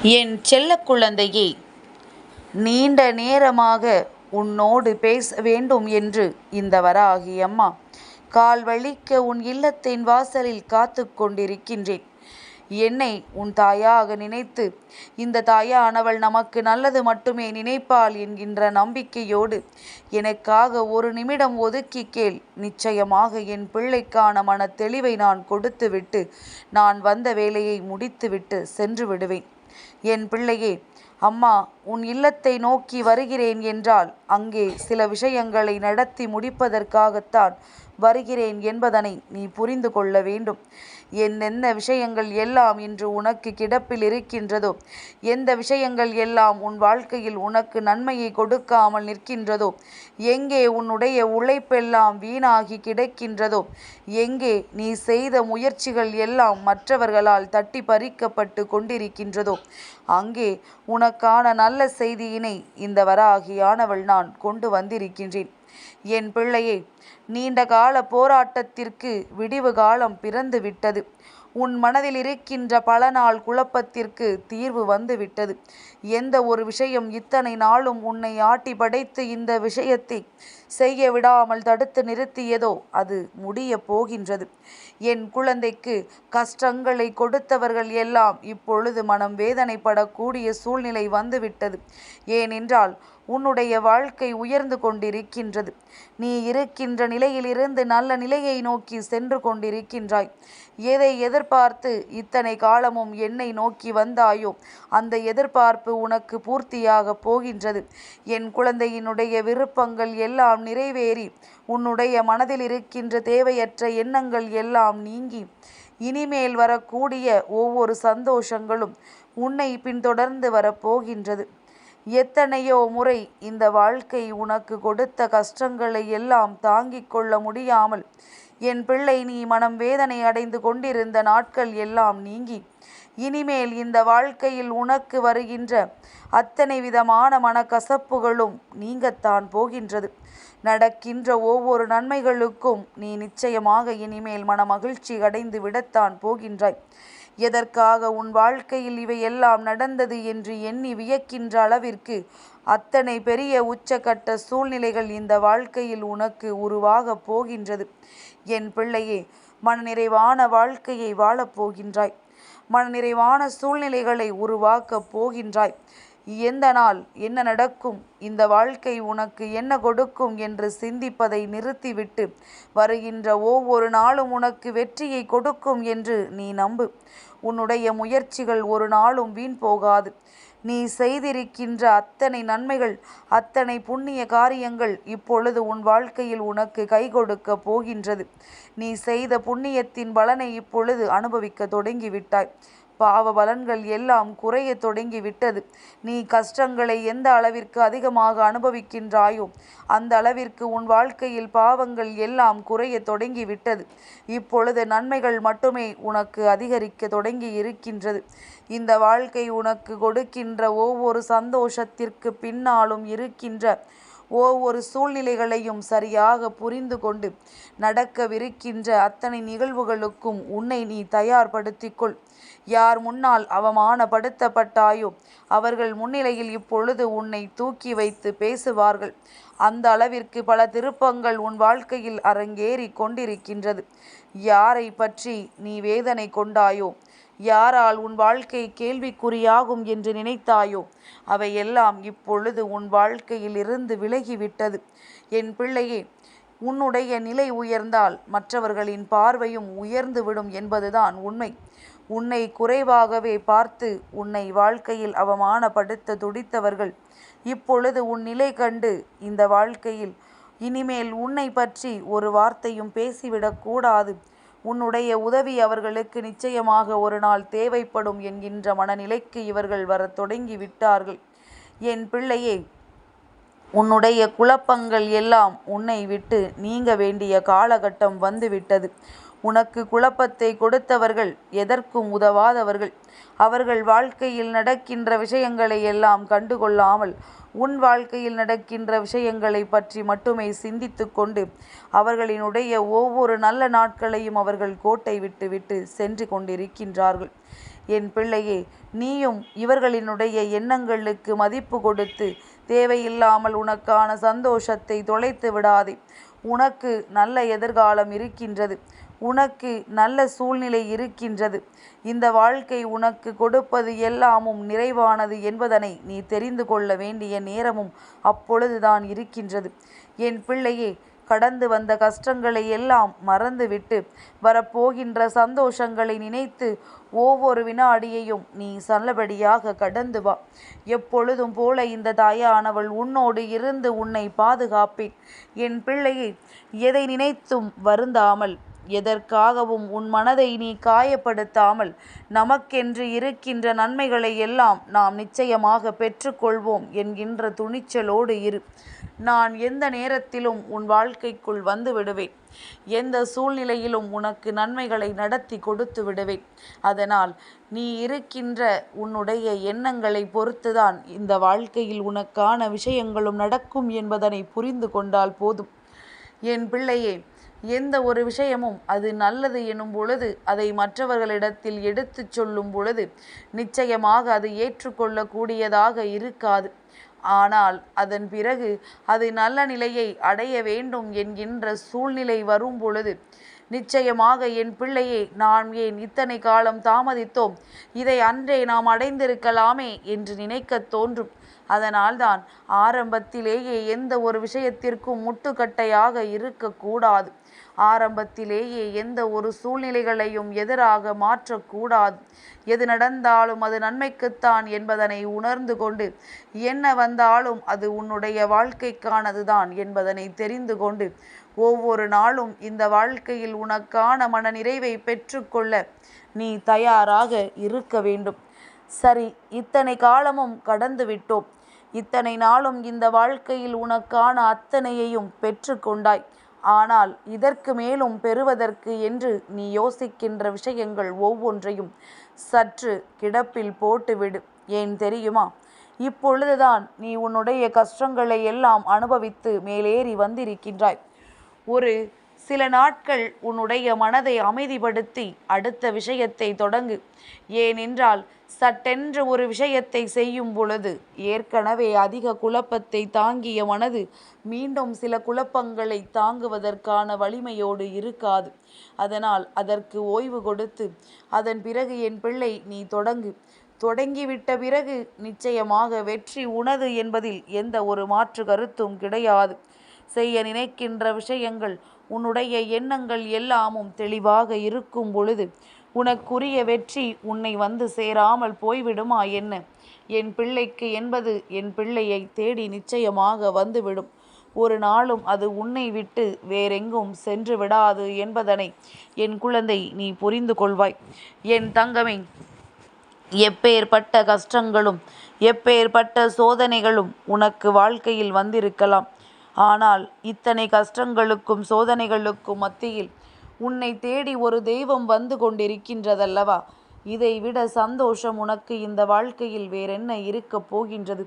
என் செல்லக் குழந்தையே, நீண்ட நேரமாக உன்னோடு பேச வேண்டும் என்று இந்த வராகி அம்மா கால் வலிக்க உன் இல்லத்தின் வாசலில் காத்து கொண்டிருக்கின்றேன். என்னை உன் தாயாக நினைத்து, இந்த தாயானவள் நமக்கு நல்லது மட்டுமே நினைப்பாள் என்கின்ற நம்பிக்கையோடு எனக்காக ஒரு நிமிடம் ஒதுக்கி கேள். நிச்சயமாக என் பிள்ளைக்கான மன தெளிவை நான் கொடுத்துவிட்டு நான் வந்த வேலையை முடித்துவிட்டு சென்று விடுவேன். என் பிள்ளையே, அம்மா உன் இல்லத்தை நோக்கி வருகிறேன் என்றால் அங்கே சில விஷயங்களை நடத்தி முடிப்பதற்காகத்தான் வருகிறேன் என்பதனை நீ புரிந்து கொள்ள வேண்டும். எந்தெந்த விஷயங்கள் எல்லாம் இன்று உனக்கு கிடப்பில் இருக்கின்றதோ, எந்த விஷயங்கள் எல்லாம் உன் வாழ்க்கையில் உனக்கு நன்மையை கொடுக்காமல் நிற்கின்றதோ, எங்கே உன்னுடைய உழைப்பெல்லாம் வீணாகி கிடக்கின்றதோ, எங்கே நீ செய்த முயற்சிகள் எல்லாம் மற்றவர்களால் தட்டி பறிக்கப்பட்டு கொண்டிருக்கின்றதோ, அங்கே உனக்கான நல்ல செய்தியினை இந்த வராகியானவள் நான் கொண்டு வந்திருக்கின்றேன். என் பிள்ளையே, நீண்ட கால போராட்டத்திற்கு விடிவு காலம் பிறந்து விட்டது. உன் மனதில் இருக்கின்ற பல நாள் குழப்பத்திற்கு தீர்வு வந்து விட்டது. எந்த ஒரு விஷயம் இத்தனை நாளும் உன்னை ஆட்டி படைத்து இந்த விஷயத்தை செய்ய விடாமல் தடுத்து நிறுத்தியதோ அது முடிய போகின்றது. என் குழந்தைக்கு கஷ்டங்களை கொடுத்தவர்கள் எல்லாம் இப்பொழுது மனம் வேதனைப்படக்கூடிய சூழ்நிலை வந்துவிட்டது. ஏனென்றால் உன்னுடைய வாழ்க்கை உயர்ந்து கொண்டிருக்கின்றது. நீ இருக்கின்ற நிலையிலிருந்து நல்ல நிலையை நோக்கி சென்று கொண்டிருக்கின்றாய். எதை எதிர்பார்த்து இத்தனை காலமும் என்னை நோக்கி வந்தாயோ அந்த எதிர்பார்ப்பு உனக்கு பூர்த்தியாக போகின்றது. என் குழந்தையினுடைய விருப்பங்கள் எல்லாம் நிறைவேறி உன்னுடைய மனதில் இருக்கின்ற தேவையற்ற எண்ணங்கள் எல்லாம் நீங்கி இனிமேல் வரக்கூடிய ஒவ்வொரு சந்தோஷங்களும் உன்னை பின்தொடர்ந்து வரப்போகின்றது. எத்தனையோ முறை இந்த வாழ்க்கை உனக்கு கொடுத்த கஷ்டங்களை எல்லாம் தாங்கிக் கொள்ள முடியாமல் என் பிள்ளை நீ மனம் வேதனை அடைந்து கொண்டிருந்த நாட்கள் எல்லாம் நீங்கி இனிமேல் இந்த வாழ்க்கையில் உனக்கு வருகின்ற அத்தனை விதமான மனக்கசப்புகளும் நீங்கத்தான் போகின்றது. நடக்கின்ற ஒவ்வொரு நன்மைகளுக்கும் நீ நிச்சயமாக இனிமேல் மன மகிழ்ச்சி அடைந்து விடத்தான் போகின்றாய். எதற்காக உன் வாழ்க்கையில் இவையெல்லாம் நடந்தது என்று எண்ணி வியக்கின்ற அளவிற்கு அத்தனை பெரிய உச்சக்கட்ட சூழ்நிலைகள் இந்த வாழ்க்கையில் உனக்கு உருவாகப் போகின்றது. என் பிள்ளையே, மனநிறைவான வாழ்க்கையை வாழப்போகின்றாய். மனநிறைவான சூழ்நிலைகளை உருவாக்கப் போகின்றாய். எந்த நாள் என்ன நடக்கும், இந்த வாழ்க்கை உனக்கு என்ன கொடுக்கும் என்று சிந்திப்பதை நிறுத்திவிட்டு வருகின்ற ஒவ்வொரு நாளும் உனக்கு வெற்றியை கொடுக்கும் என்று நீ நம்பு. உன்னுடைய முயற்சிகள் ஒரு நாளும் வீண் போகாது. நீ செய்திருக்கின்ற அத்தனை நன்மைகள், அத்தனை புண்ணிய காரியங்கள் இப்பொழுது உன் வாழ்க்கையில் உனக்கு கை கொடுக்க போகின்றது. நீ செய்த புண்ணியத்தின் பலனை இப்பொழுது அனுபவிக்க தொடங்கிவிட்டாய். பாவ பலன்கள் எல்லாம் குறைய தொடங்கி விட்டது. நீ கஷ்டங்களை எந்த அளவிற்கு அதிகமாக அனுபவிக்கின்றாயோ அந்த அளவிற்கு உன் வாழ்க்கையில் பாவங்கள் எல்லாம் குறைய தொடங்கி விட்டது. இப்பொழுது நன்மைகள் மட்டுமே உனக்கு அதிகரிக்க தொடங்கி இருக்கின்றது. இந்த வாழ்க்கை உனக்கு கொடுக்கின்ற ஒவ்வொரு சந்தோஷத்திற்கு பின்னாலும் இருக்கின்ற ஒவ்வொரு சூழ்நிலைகளையும் சரியாக புரிந்து கொண்டு நடக்கவிருக்கின்ற அத்தனை நிகழ்வுகளுக்கும் உன்னை நீ தயார்படுத்திக்கொள். யார் முன்னால் அவமானப்படுத்தப்பட்டாயோ அவர்கள் முன்னிலையில் இப்பொழுது உன்னை தூக்கி வைத்து பேசுவார்கள். அந்த அளவிற்கு பல திருப்பங்கள் உன் வாழ்க்கையில் அரங்கேறி கொண்டிருக்கின்றது. யாரை பற்றி நீ வேதனை கொண்டாயோ, யாரால் உன் வாழ்க்கை கேள்விக்குறியாகும் என்று நினைத்தாயோ அவையெல்லாம் இப்பொழுது உன் வாழ்க்கையில் இருந்து விலகிவிட்டது. என் பிள்ளையே, உன்னுடைய நிலை உயர்ந்தால் மற்றவர்களின் பார்வையும் உயர்ந்துவிடும் என்பதுதான் உண்மை. உன்னை குறைவாகவே பார்த்து உன்னை வாழ்க்கையில் அவமானப்படுத்த துடித்தவர்கள் இப்பொழுது உன் நிலை கண்டு இந்த வாழ்க்கையில் இனிமேல் உன்னை பற்றி ஒரு வார்த்தையும் பேசிவிடக்கூடாது, உன்னுடைய உதவி அவர்களுக்கு நிச்சயமாக ஒரு நாள் தேவைப்படும் என்கின்ற மனநிலைக்கு இவர்கள் வரத் தொடங்கி விட்டார்கள். என் பிள்ளையே, உன்னுடைய குழப்பங்கள் எல்லாம் உன்னை விட்டு நீங்க வேண்டிய காலகட்டம் வந்துவிட்டது. உனக்கு குழப்பத்தை கொடுத்தவர்கள் எதற்கும் உதவாதவர்கள். அவர்கள் வாழ்க்கையில் நடக்கின்ற விஷயங்களை எல்லாம் கண்டுகொள்ளாமல் உன் வாழ்க்கையில் நடக்கின்ற விஷயங்களை பற்றி மட்டுமே சிந்தித்து கொண்டு அவர்களினுடைய ஒவ்வொரு நல்ல நாட்களையும் அவர்கள் கோட்டை விட்டு விட்டு சென்று கொண்டிருக்கின்றார்கள். என் பிள்ளையே, நீயும் இவர்களினுடைய எண்ணங்களுக்கு மதிப்பு கொடுத்து தேவையில்லாமல் உனக்கான சந்தோஷத்தை தொலைத்து விடாதே. உனக்கு நல்ல எதிர்காலம் இருக்கின்றது. உனக்கு நல்ல சூழ்நிலை இருக்கின்றது. இந்த வாழ்க்கை உனக்கு கொடுப்பது எல்லாமும் நிறைவானது என்பதனை நீ தெரிந்து கொள்ள வேண்டிய நேரமும் அப்பொழுதுதான் இருக்கின்றது. என் பிள்ளையே, கடந்து வந்த கஷ்டங்களை எல்லாம் மறந்துவிட்டு வரப்போகின்ற சந்தோஷங்களை நினைத்து ஒவ்வொரு வினாடியையும் நீ நல்லபடியாக கடந்து வா. எப்பொழுதும் போல இந்த தாயானவள் உன்னோடு இருந்து உன்னை பாதுகாப்பேன். என் பிள்ளையை, எதை நினைத்தும் வருந்தாமல், எதற்காகவும் உன் மனதை நீ காயப்படுத்தாமல், நமக்கென்று இருக்கின்ற நன்மைகளை எல்லாம் நாம் நிச்சயமாக பெற்றுக்கொள்வோம் என்கின்ற துணிச்சலோடு இரு. நான் எந்த நேரத்திலும் உன் வாழ்க்கைக்குள் வந்து விடுவேன். எந்த சூழ்நிலையிலும் உனக்கு நன்மைகளை நடத்தி கொடுத்து விடுவேன். அதனால் நீ இருக்கின்ற உன்னுடைய எண்ணங்களை பொறுத்துதான் இந்த வாழ்க்கையில் உனக்கான விஷயங்களும் நடக்கும் என்பதனை புரிந்து கொண்டால் போதும். என் பிள்ளையே, எந்த ஒரு விஷயமும் அது நல்லது எனும் பொழுது அதை மற்றவர்களிடத்தில் எடுத்து சொல்லும் பொழுது நிச்சயமாக அது ஏற்றுக்கொள்ளக்கூடியதாக இருக்காது. ஆனால் அதன் பிறகு அது நல்ல நிலையை அடைய வேண்டும் என்கின்ற சூழ்நிலை வரும் பொழுது நிச்சயமாக என் பிள்ளையே, நாம் ஏன் இத்தனை காலம் தாமதித்தோம், இதை அன்றே நாம் அடைந்திருக்கலாமே என்று நினைக்க தோன்றும். அதனால்தான் ஆரம்பத்திலேயே எந்த ஒரு விஷயத்திற்கும் முட்டுக்கட்டையாக இருக்கக்கூடாது. ஆரம்பத்திலேயே எந்த ஒரு சூழ்நிலைகளையும் எதிராக மாற்றக்கூடாது. எது நடந்தாலும் அது நன்மைக்குத்தான் என்பதனை உணர்ந்து கொண்டு, என்ன வந்தாலும் அது உன்னுடைய வாழ்க்கைக்கானதுதான் என்பதனை தெரிந்து கொண்டு, ஒவ்வொரு நாளும் இந்த வாழ்க்கையில் உனக்கான மன நிறைவை பெற்றுக்கொள்ள நீ தயாராக இருக்க வேண்டும். சரி, இத்தனை காலமும் கடந்து விட்டோம். இத்தனை நாளும் இந்த வாழ்க்கையில் உனக்கான அத்தனையையும் பெற்று கொண்டாய். ஆனால் இதற்கு மேலும் பெறுவதற்கு என்று நீ யோசிக்கின்ற விஷயங்கள் ஒவ்வொன்றையும் சற்று கிடப்பில் போட்டுவிடு. ஏன் தெரியுமா? இப்பொழுதுதான் நீ உன்னுடைய கஷ்டங்களை எல்லாம் அனுபவித்து மேலேறி வந்திருக்கின்றாய். ஒரு சில நாட்கள் உன்னுடைய மனதை அமைதிப்படுத்தி அடுத்த விஷயத்தை தொடங்கு. ஏனென்றால் சட்டென்று ஒரு விஷயத்தை செய்யும் பொழுது ஏற்கனவே அதிக குழப்பத்தை தாங்கிய மனது மீண்டும் சில குழப்பங்களை தாங்குவதற்கான வலிமையோடு இருக்காது. அதனால் அதற்கு ஓய்வு கொடுத்து அதன் பிறகு என் பிள்ளை நீ தொடங்கு. தொடங்கிவிட்ட பிறகு நிச்சயமாக வெற்றி உனது என்பதில் எந்த ஒரு மாற்று கருத்தும் கிடையாது. செய்ய நினைக்கின்ற விஷயங்கள், உன்னுடைய எண்ணங்கள் எல்லாமும் தெளிவாக இருக்கும் பொழுது உனக்குரிய வெற்றி உன்னை வந்து சேராமல் போய்விடுமா என்ன? என் பிள்ளைக்கு என்பது என் பிள்ளையை தேடி நிச்சயமாக வந்துவிடும். ஒரு நாளும் அது உன்னை விட்டு வேறெங்கும் சென்று விடாது என்பதனை என் குழந்தை நீ புரிந்து கொள்வாய். என் தங்கமே, எப்பேற்பட்ட கஷ்டங்களும் எப்பேற்பட்ட சோதனைகளும் உனக்கு வாழ்க்கையில் வந்திருக்கலாம். ஆனால் இத்தனை கஷ்டங்களுக்கும் சோதனைகளுக்கும் மத்தியில் உன்னை தேடி ஒரு தெய்வம் வந்து கொண்டிருக்கின்றதல்லவா? இதைவிட சந்தோஷம் உனக்கு இந்த வாழ்க்கையில் வேறென்ன இருக்கப் போகின்றது?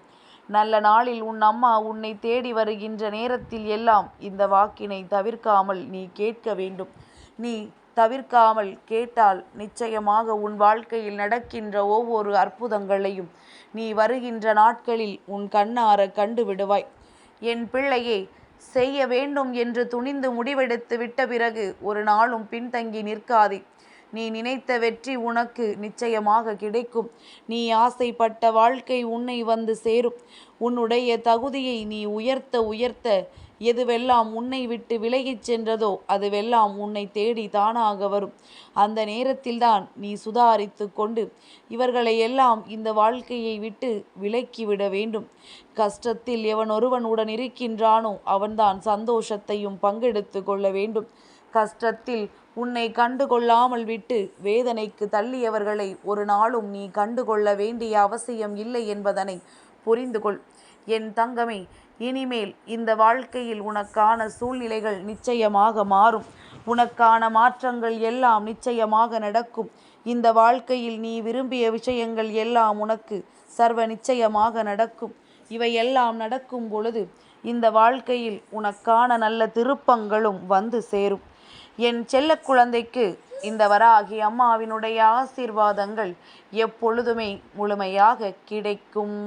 நல்ல நாளில் உன் அம்மா உன்னை தேடி வருகின்ற நேரத்தில் எல்லாம் இந்த வாக்கினை தவிர்க்காமல் நீ கேட்க வேண்டும். நீ தவிர்க்காமல் கேட்டால் நிச்சயமாக உன் வாழ்க்கையில் நடக்கின்ற ஒவ்வொரு அற்புதங்களையும் நீ வருகின்ற நாட்களில் உன் கண்ணார கண்டு விடுவாய். என் பிள்ளையே, செய்ய வேண்டும் என்று துணிந்து முடிவெடுத்து விட்ட பிறகு ஒரு நாளும் பின்தங்கி நிற்காதே. நீ நினைத்த வெற்றி உனக்கு நிச்சயமாக கிடைக்கும். நீ ஆசைப்பட்ட வாழ்க்கை உன்னை வந்து சேரும். உன்னுடைய தகுதியை நீ உயர்த்த உயர்த்த எதுவெல்லாம் உன்னை விட்டு விலகிச் சென்றதோ அதுவெல்லாம் உன்னை தேடி தானாக வரும். அந்த நேரத்தில்தான் நீ சுதாரித்து கொண்டு இவர்களை எல்லாம் இந்த வாழ்க்கையை விட்டு விலக்கிவிட வேண்டும். கஷ்டத்தில் எவன் ஒருவன் உடன் இருக்கின்றானோ அவன்தான் சந்தோஷத்தையும் பங்கெடுத்து கொள்ள வேண்டும். கஷ்டத்தில் உன்னை கண்டுகொள்ளாமல் விட்டு வேதனைக்கு தள்ளியவர்களை ஒரு நாளும் நீ கண்டுகொள்ள வேண்டிய அவசியம் இல்லை என்பதனை புரிந்து கொள். என் தங்கமே, இனிமேல் இந்த வாழ்க்கையில் உனக்கான சூழ்நிலைகள் நிச்சயமாக மாறும். உனக்கான மாற்றங்கள் எல்லாம் நிச்சயமாக நடக்கும். இந்த வாழ்க்கையில் நீ விரும்பிய விஷயங்கள் எல்லாம் உனக்கு சர்வ நிச்சயமாக நடக்கும். இவையெல்லாம் நடக்கும் பொழுது இந்த வாழ்க்கையில் உனக்கான நல்ல திருப்பங்களும் வந்து சேரும். என் செல்ல குழந்தைக்கு இந்த வராகி அம்மாவினுடைய ஆசீர்வாதங்கள் எப்பொழுதுமே முழுமையாக கிடைக்கும்.